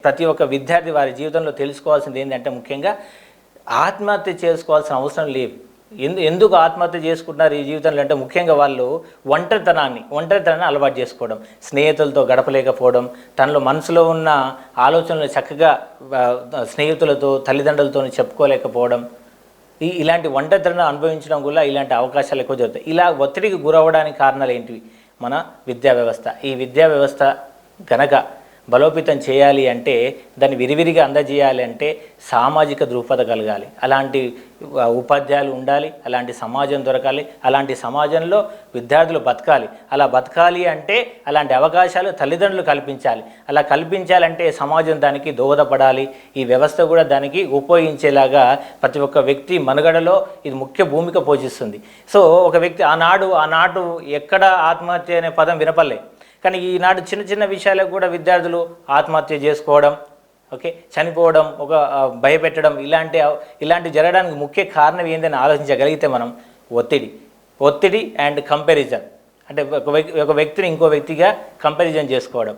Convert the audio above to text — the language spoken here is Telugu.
ప్రతి ఒక్క విద్యార్థి వారి జీవితంలో తెలుసుకోవాల్సింది ఏంటంటే ముఖ్యంగా ఆత్మహత్య చేసుకోవాల్సిన అవసరం లేదు. ఎందుకు ఆత్మహత్య చేసుకుంటున్నారు ఈ జీవితంలో అంటే ముఖ్యంగా వాళ్ళు ఒంటరితనాన్ని అలవాటు చేసుకోవడం, స్నేహితులతో గడపలేకపోవడం, తనలో మనసులో ఉన్న ఆలోచనలు చక్కగా స్నేహితులతో తల్లిదండ్రులతో చెప్పుకోలేకపోవడం, ఇలాంటి ఒంటరితనాన్ని అనుభవించడం వల్ల ఇలాంటి అవకాశాలు ఎక్కువ జరుగుతాయి. ఇలా ఒత్తిడికి గురవ్వడానికి కారణాలు ఏంటివి? మన విద్యా వ్యవస్థ. ఈ విద్యా వ్యవస్థ గనక బలోపేతం చేయాలి అంటే, దాన్ని విరివిరిగా అందజేయాలి అంటే సామాజిక దృక్పథం కలగాలి. అలాంటి ఉపాధ్యాయులు ఉండాలి, అలాంటి సమాజం దొరకాలి, అలాంటి సమాజంలో విద్యార్థులు బతకాలి. అలా బతకాలి అంటే అలాంటి అవకాశాలు తల్లిదండ్రులు కల్పించాలి. అలా కల్పించాలంటే సమాజం దానికి దోహదపడాలి. ఈ వ్యవస్థ కూడా దానికి ఉపయోగించేలాగా ప్రతి ఒక్క వ్యక్తి మనుగడలో ఇది ముఖ్య భూమిక పోషిస్తుంది. సో ఒక వ్యక్తి ఆనాడు ఎక్కడ ఆత్మహత్య అనే పదం వినపడలే, కానీ ఈనాడు చిన్న చిన్న విషయాలకు కూడా విద్యార్థులు ఆత్మహత్య చేసుకోవడం, చనిపోవడం, భయపెట్టడం, ఇలాంటి జరగడానికి ముఖ్య కారణం ఏందని ఆలోచించగలిగితే మనం ఒత్తిడి అండ్ కంపారిజన్, అంటే ఒక వ్యక్తిని ఇంకో వ్యక్తిగా కంపారిజన్ చేసుకోవడం.